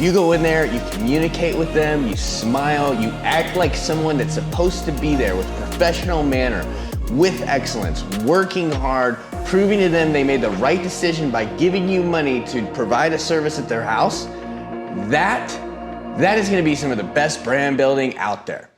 You go in there, you communicate with them, you smile, you act like someone that's supposed to be there with professional manner, with excellence, working hard, proving to them they made the right decision by giving you money to provide a service at their house. That is gonna be some of the best brand building out there.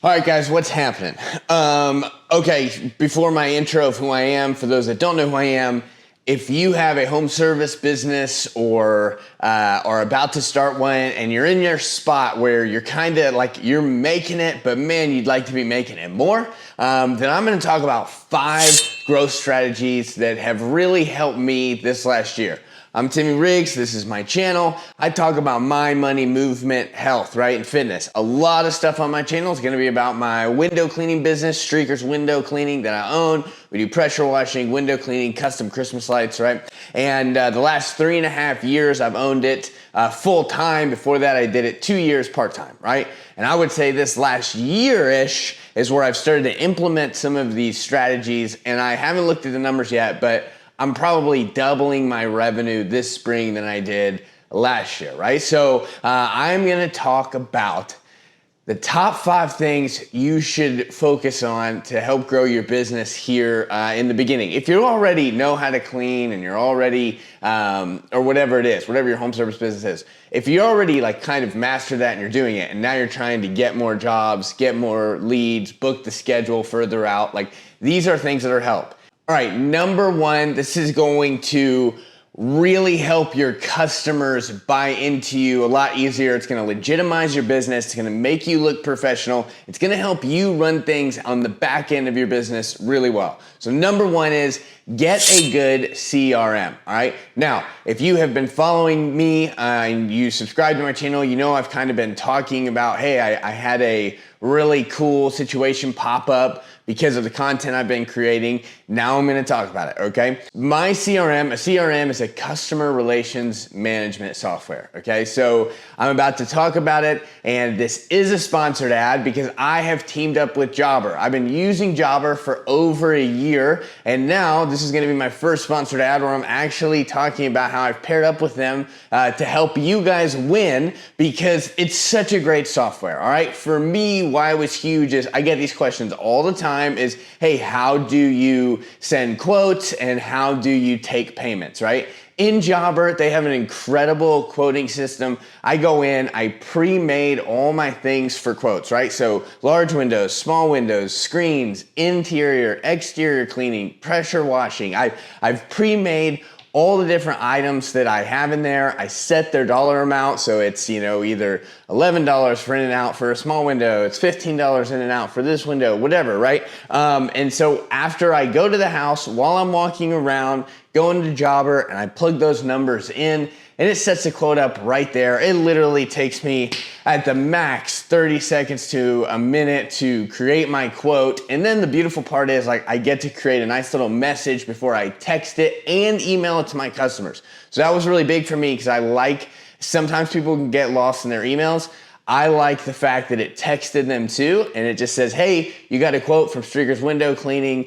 All right, guys, what's happening? Okay, before my intro of who I am, for those that don't know who I am, if you have a home service business or are about to start one and you're in your spot where you're kind of like you're making it, but man, you'd like to be making it more, then I'm gonna talk about 5 growth strategies that have really helped me this last year. I'm Timmy Riggs, this is my channel. I talk about mind, money, movement, health, right, and fitness. A lot of stuff on my channel is gonna be about my window cleaning business, Streakers Window Cleaning that I own. We do pressure washing, window cleaning, custom Christmas lights, right? And the last 3.5 years I've owned it full time. Before that I did it 2 years part-time, right? And I would say this last year-ish is where I've started to implement some of these strategies, and I haven't looked at the numbers yet, but I'm probably doubling my revenue this spring than I did last year, right? So I'm gonna talk about the top 5 things you should focus on to help grow your business here in the beginning. If you already know how to clean and you're already, or whatever it is, whatever your home service business is, if you already like kind of mastered that and you're doing it and now you're trying to get more jobs, get more leads, book the schedule further out, like these are things that are help. All right, number 1, this is going to really help your customers buy into you a lot easier. It's gonna legitimize your business. It's gonna make you look professional. It's gonna help you run things on the back end of your business really well. So number 1 is get a good CRM, all right? Now, if you have been following me and you subscribe to my channel, you know I've kind of been talking about, hey, I had a really cool situation pop up because of the content I've been creating. Now I'm gonna talk about it, okay? My CRM, a CRM is a customer relations management software, okay? So I'm about to talk about it, and this is a sponsored ad because I have teamed up with Jobber. I've been using Jobber for over a year, and now this is gonna be my first sponsored ad where I'm actually talking about how I've paired up with them to help you guys win because it's such a great software, all right? For me, why it was huge is I get these questions all the time is, hey, how do you send quotes and how do you take payments, right? In Jobber, they have an incredible quoting system. I go in, I pre-made all my things for quotes, right? So large windows, small windows, screens, interior, exterior cleaning, pressure washing. I've pre-made all the different items that I have in there. I set their dollar amount, so it's, you know, either $11 for in and out for a small window, it's $15 in and out for this window, whatever, right? And so after I go to the house, while I'm walking around, go into Jobber, and I plug those numbers in, and it sets the quote up right there. It literally takes me at the max 30 seconds to a minute to create my quote. And then the beautiful part is like I get to create a nice little message before I text it and email it to my customers. So that was really big for me because I like, sometimes people can get lost in their emails. I like the fact that it texted them too, and it just says, hey, you got a quote from Streakers Window Cleaning,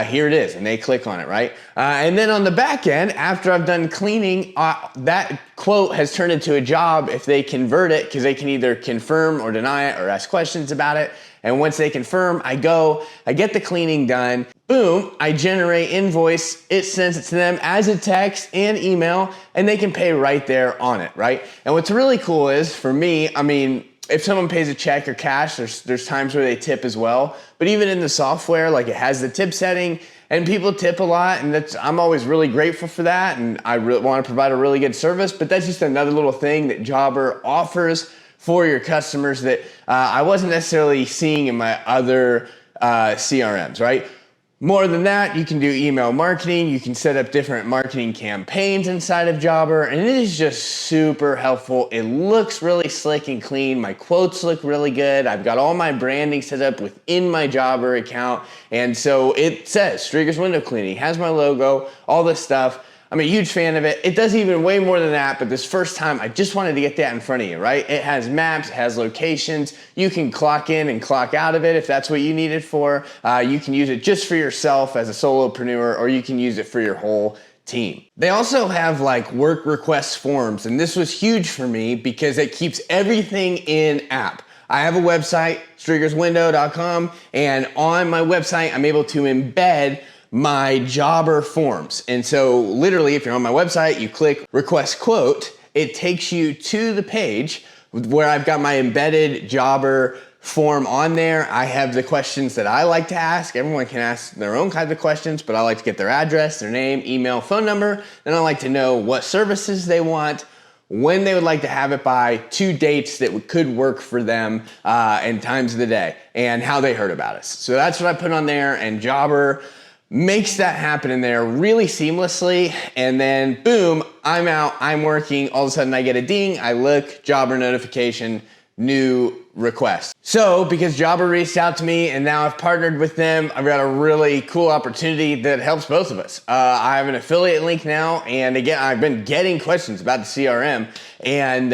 here it is, and they click on it, right? And then on the back end, after I've done cleaning, that quote has turned into a job if they convert it, because they can either confirm or deny it or ask questions about it. And once they confirm, I get the cleaning done, boom, I generate invoice, it sends it to them as a text and email, and they can pay right there on it, right? And what's really cool is, for me, I mean, if someone pays a check or cash, there's times where they tip as well. But even in the software, like it has the tip setting, and people tip a lot, and I'm always really grateful for that, and I want to provide a really good service, but that's just another little thing that Jobber offers for your customers that I wasn't necessarily seeing in my other CRMs, right? More than that, you can do email marketing. You can set up different marketing campaigns inside of Jobber, and it is just super helpful. It looks really slick and clean. My quotes look really good. I've got all my branding set up within my Jobber account, and so it says Streakers Window Cleaning, has my logo, all this stuff. I'm a huge fan of it. It does even way more than that, but this first time, I just wanted to get that in front of you, right? It has maps, it has locations. You can clock in and clock out of it if that's what you need it for. You can use it just for yourself as a solopreneur, or you can use it for your whole team. They also have like work request forms, and this was huge for me because it keeps everything in app. I have a website, striegerswindow.com, and on my website, I'm able to embed my jobber forms. And so literally, if you're on my website, you click request quote, it takes you to the page where I've got my embedded jobber form on there. I have the questions that I like to ask. Everyone can ask their own kinds of questions, but I like to get their address, their name, email, phone number. Then I like to know what services they want, when they would like to have it by, 2 dates that could work for them, and times of the day, and how they heard about us. So that's what I put on there, and Jobber makes that happen in there really seamlessly, and then boom, I'm out, I'm working, all of a sudden I get a ding, I look, Jobber notification, new request. So because Jobber reached out to me and now I've partnered with them, I've got a really cool opportunity that helps both of us. I have an affiliate link now, and again, I've been getting questions about the CRM, and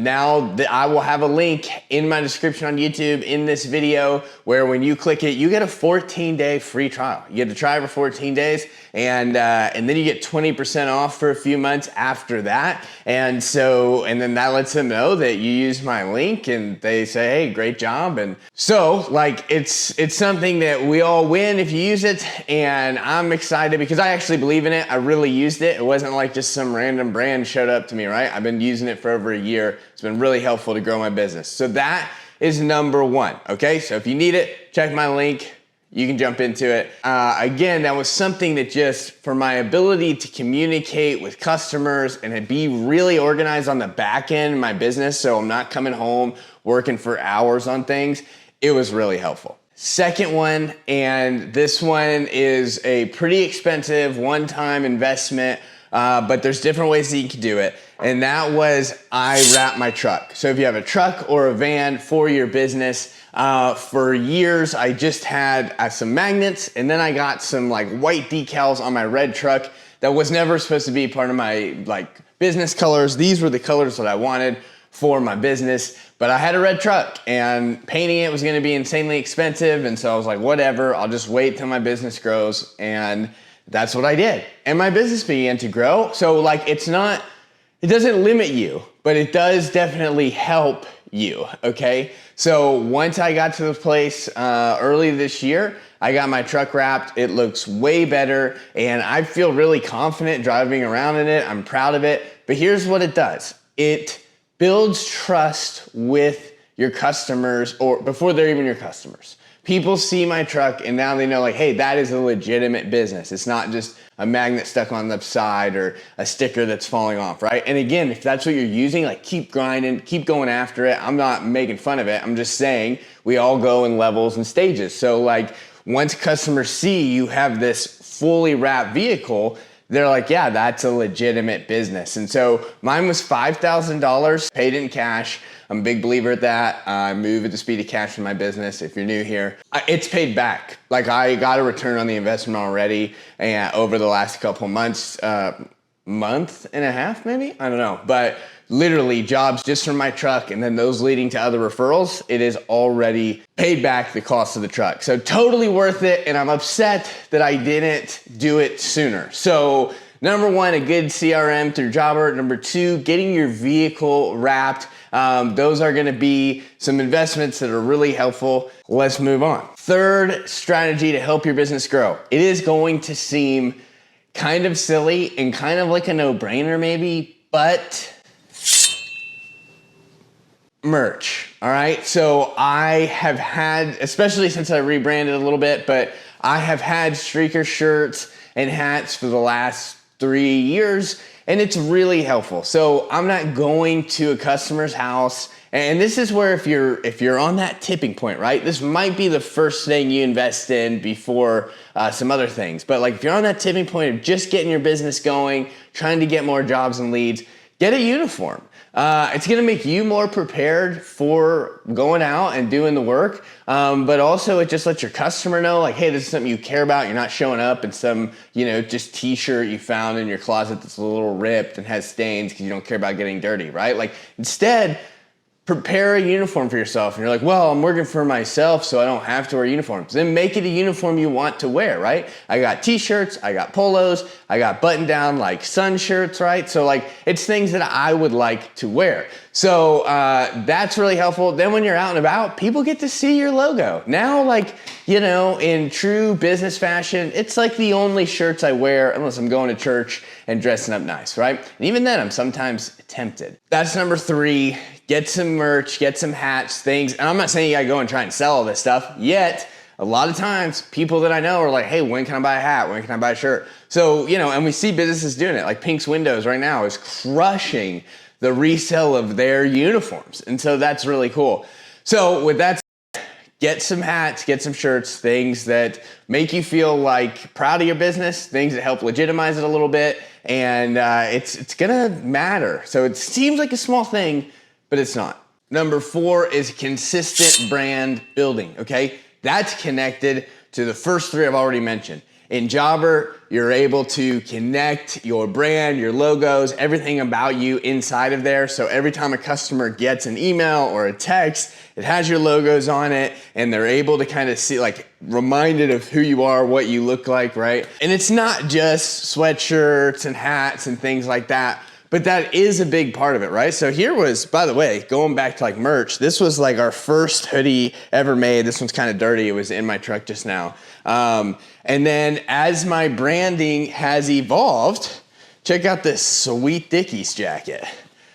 now I will have a link in my description on YouTube in this video where when you click it, you get a 14-day free trial. You get to try it for 14 days, and then you get 20% off for a few months after that. And then that lets them know that you use my link, and they say, hey, great job. And so like it's something that we all win if you use it, and I'm excited because I actually believe in it. I really used it. It wasn't like just some random brand showed up to me, right? I've been using it for over a year. It's been really helpful to grow my business. So that is number one, okay? So if you need it, check my link. You can jump into it. Again, that was something that just, for my ability to communicate with customers and be really organized on the back end of my business, so I'm not coming home working for hours on things, it was really helpful. Second one, and this one is a pretty expensive one-time investment, but there's different ways that you can do it. And that was, I wrap my truck. So if you have a truck or a van for your business, for years, I just had some magnets, and then I got some like white decals on my red truck that was never supposed to be part of my like business colors. These were the colors that I wanted for my business, but I had a red truck and painting it was gonna be insanely expensive. And so I was like, whatever, I'll just wait till my business grows. And that's what I did. And my business began to grow. So like, it doesn't limit you, but it does definitely help you, okay? So once I got to the place early this year, I got my truck wrapped. It looks way better, and I feel really confident driving around in it. I'm proud of it, but here's what it does. It builds trust with your customers, or before they're even your customers. People see my truck and now they know like, hey, that is a legitimate business. It's not just a magnet stuck on the side or a sticker that's falling off, right? And again, if that's what you're using, like keep grinding, keep going after it. I'm not making fun of it. I'm just saying we all go in levels and stages. So like once customers see you have this fully wrapped vehicle, they're like, yeah, that's a legitimate business. And so mine was $5,000 paid in cash. I'm a big believer at that. I move at the speed of cash in my business. If you're new here, it's paid back. Like I got a return on the investment already, and over the last couple months, month and a half maybe, I don't know. But literally jobs just from my truck and then those leading to other referrals, it is already paid back the cost of the truck. So totally worth it. And I'm upset that I didn't do it sooner. So number one, a good CRM through Jobber. Number two, getting your vehicle wrapped. Those are gonna be some investments that are really helpful. Let's move on. Third strategy to help your business grow. It is going to seem kind of silly and kind of like a no-brainer maybe, but merch, all right? So I have had, especially since I rebranded a little bit, but I have had Streaker shirts and hats for the last 3 years, and it's really helpful. So I'm not going to a customer's house, and this is where if you're on that tipping point, right? This might be the first thing you invest in before some other things. But like if you're on that tipping point of just getting your business going, trying to get more jobs and leads, get a uniform. It's gonna make you more prepared for going out and doing the work, but also it just lets your customer know like, hey, this is something you care about. You're not showing up in some, just t-shirt you found in your closet that's a little ripped and has stains because you don't care about getting dirty, right? Like instead, prepare a uniform for yourself. And you're like, well, I'm working for myself, so I don't have to wear uniforms. Then make it a uniform you want to wear, right? I got t-shirts, I got polos, I got button down like sun shirts, right? So like, it's things that I would like to wear. So that's really helpful. Then when you're out and about, people get to see your logo. Now, like, you know, in true business fashion, it's like the only shirts I wear unless I'm going to church and dressing up nice, right? And even then, I'm sometimes tempted. That's number 3. Get some merch, get some hats, things. And I'm not saying you gotta go and try and sell all this stuff yet. A lot of times, people that I know are like, hey, when can I buy a hat? When can I buy a shirt? So, you know, and we see businesses doing it. Like Pink's Windows right now is crushing the resale of their uniforms. And so that's really cool. So with that said, get some hats, get some shirts, things that make you feel like proud of your business, things that help legitimize it a little bit, and it's gonna matter. So it seems like a small thing, but it's not. Number 4 is consistent brand building, okay? That's connected to the first 3 I've already mentioned. In Jobber, you're able to connect your brand, your logos, everything about you inside of there. So every time a customer gets an email or a text, it has your logos on it, and they're able to kind of see, like, reminded of who you are, what you look like, right? And it's not just sweatshirts and hats and things like that, but that is a big part of it, right? So here was, by the way, going back to like merch, this was like our first hoodie ever made. This one's kind of dirty. It was in my truck just now. And then as my branding has evolved, check out this sweet Dickies jacket.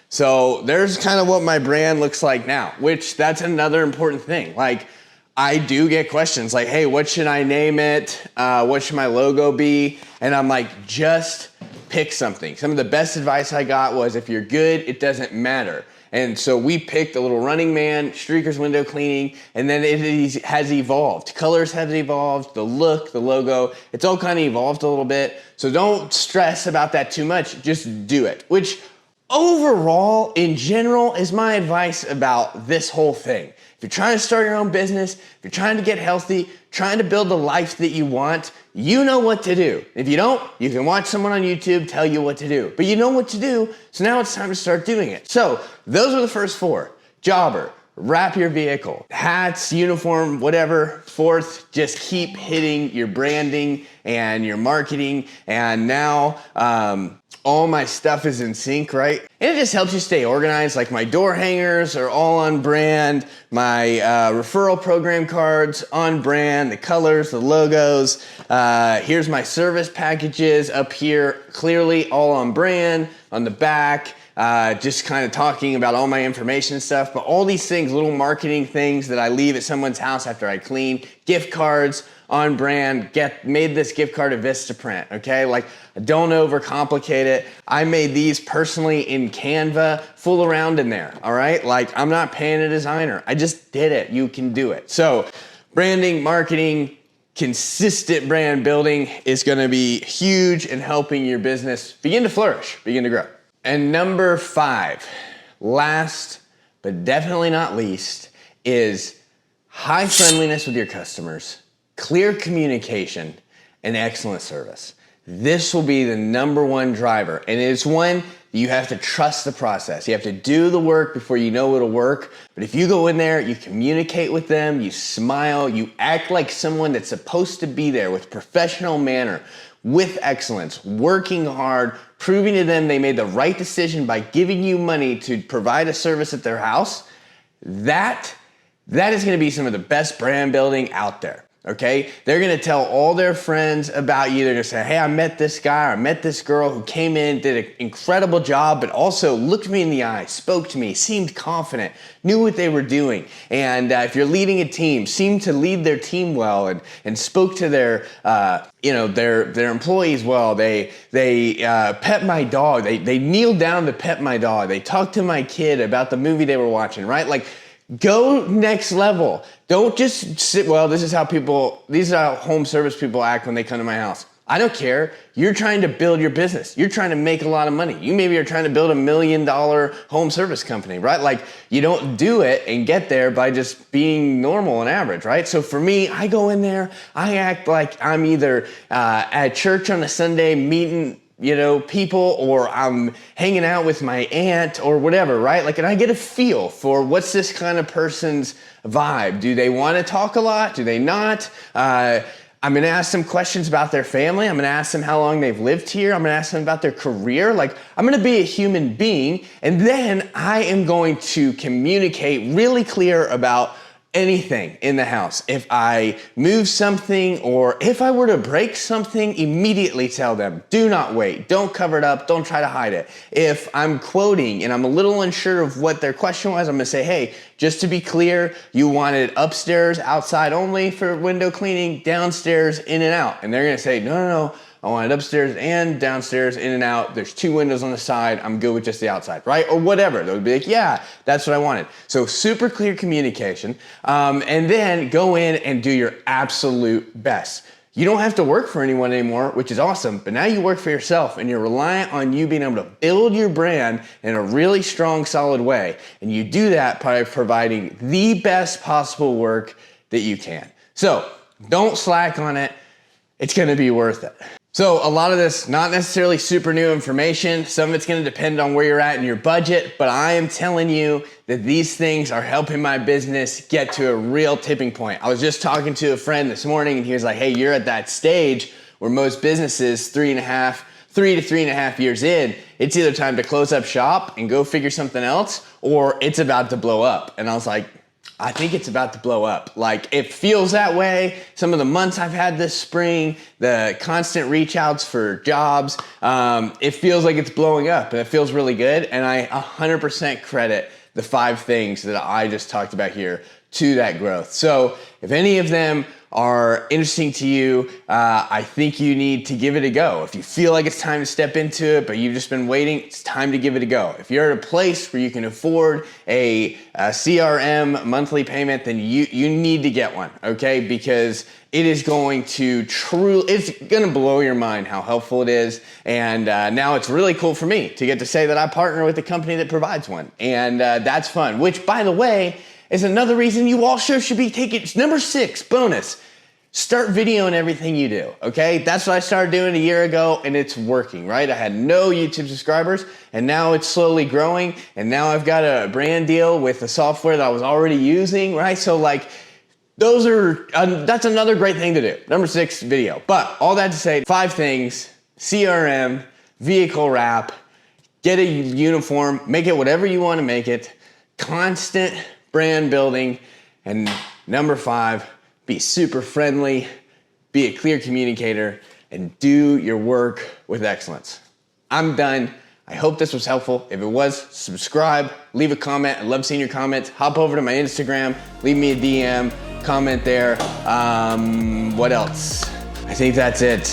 So there's kind of what my brand looks like now, which that's another important thing. Like, I do get questions like, hey, what should I name it? What should my logo be? And I'm like, just pick something. Some of the best advice I got was, if you're good, it doesn't matter. And so we picked a little Running Man, Streakers window cleaning, and then it has evolved. Colors have evolved, the look, the logo, it's all kind of evolved a little bit. So don't stress about that too much, just do it. Which overall, in general, is my advice about this whole thing. If you're trying to start your own business, if you're trying to get healthy, trying to build the life that you want, you know what to do. If you don't, you can watch someone on YouTube tell you what to do. But you know what to do, so now it's time to start doing it. So those are the first 4. Jobber, wrap your vehicle, hats, uniform, whatever. 4th, just keep hitting your branding and your marketing. And now all my stuff is in sync, right? And it just helps you stay organized. Like my door hangers are all on brand. My referral program cards on brand, the colors, the logos. Here's my service packages up here, clearly all on brand. On the back, just kind of talking about all my information and stuff. But all these things, little marketing things that I leave at someone's house after I clean, gift cards, on brand, made this gift card a Vistaprint, okay? Like, don't overcomplicate it. I made these personally in Canva, fool around in there, all right? Like, I'm not paying a designer. I just did it. You can do it. So, branding, marketing, consistent brand building is gonna be huge in helping your business begin to flourish, begin to grow. And number 5, last but definitely not least, is high friendliness with your customers, clear communication, and excellent service. This will be the number 1 driver, and it's one you have to trust the process. You have to do the work before you know it'll work. But if you go in there, you communicate with them, you smile, you act like someone that's supposed to be there with professional manner, with excellence, working hard, proving to them they made the right decision by giving you money to provide a service at their house, that is gonna be some of the best brand building out there. Okay, they're gonna tell all their friends about you. They're gonna say, hey, I met this guy, or I met this girl who came in, did an incredible job, but also looked me in the eye, spoke to me, seemed confident, knew what they were doing. And if you're leading a team, seemed to lead their team well, and spoke to their employees well. They pet my dog. They kneeled down to pet my dog. They talked to my kid about the movie they were watching, right? Like, go next level. Don't just sit, well, these are how home service people act when they come to my house. I don't care. You're trying to build your business. You're trying to make a lot of money. You maybe are trying to build $1 million home service company, right? Like, you don't do it and get there by just being normal and average, right? So for me, I go in there, I act like I'm either at church on a Sunday meeting people, or I'm hanging out with my aunt or whatever, right? Like, and I get a feel for what's this kind of person's vibe. Do they want to talk a lot? Do they not? I'm gonna ask them questions about their family. I'm gonna ask them how long they've lived here. I'm gonna ask them about their career. Like, I'm gonna be a human being, and then I am going to communicate really clear about anything in the house. If I move something, or if I were to break something, immediately tell them. Do not wait. Don't cover it up. Don't try to hide it. If I'm quoting and I'm a little unsure of what their question was, I'm gonna say, hey, just to be clear, you wanted upstairs, outside only for window cleaning, downstairs, in and out. And they're gonna say, no, no, no. I want it upstairs and downstairs, in and out. There's 2 windows on the side. I'm good with just the outside, right? Or whatever. They would be like, yeah, that's what I wanted. So super clear communication. And then go in and do your absolute best. You don't have to work for anyone anymore, which is awesome, but now you work for yourself, and you're reliant on you being able to build your brand in a really strong, solid way. And you do that by providing the best possible work that you can. So don't slack on it. It's gonna be worth it. So a lot of this, not necessarily super new information. Some of it's gonna depend on where you're at in your budget, but I am telling you that these things are helping my business get to a real tipping point. I was just talking to a friend this morning, and he was like, hey, you're at that stage where most businesses, 3 to 3.5 years in, it's either time to close up shop and go figure something else, or it's about to blow up. And I was like, I think it's about to blow up. Like, it feels that way. Some of the months I've had this spring, the constant reach outs for jobs, it feels like it's blowing up, and it feels really good. And I 100% credit the 5 things that I just talked about here to that growth. So if any of them are interesting to you, I think you need to give it a go. If you feel like it's time to step into it, but you've just been waiting, it's time to give it a go. If you're at a place where you can afford a CRM monthly payment, then you need to get one, okay? Because it is going to it's gonna blow your mind how helpful it is. And now it's really cool for me to get to say that I partner with a company that provides one. And that's fun, which, by the way, is another reason you also should be taking, it's number 6, bonus. Start videoing everything you do, okay? That's what I started doing a year ago, and it's working, right? I had no YouTube subscribers, and now it's slowly growing, and now I've got a brand deal with the software that I was already using, right? So like, that's another great thing to do. Number 6, video. But all that to say, 5 things: CRM, vehicle wrap, get a uniform, make it whatever you want to make it, constant brand building, and number 5, be super friendly, be a clear communicator, and do your work with excellence. I'm done. I hope this was helpful. If it was, subscribe, leave a comment. I love seeing your comments. Hop over to my Instagram, leave me a DM, comment there. What else? I think that's it.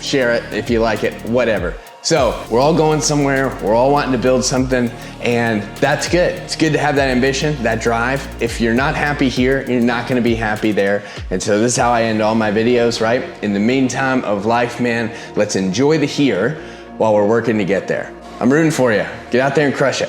Share it if you like it, whatever. So we're all going somewhere, we're all wanting to build something, and that's good. It's good to have that ambition, that drive. If you're not happy here, you're not gonna be happy there. And so this is how I end all my videos, right? In the meantime of life, man, let's enjoy the here while we're working to get there. I'm rooting for you. Get out there and crush it.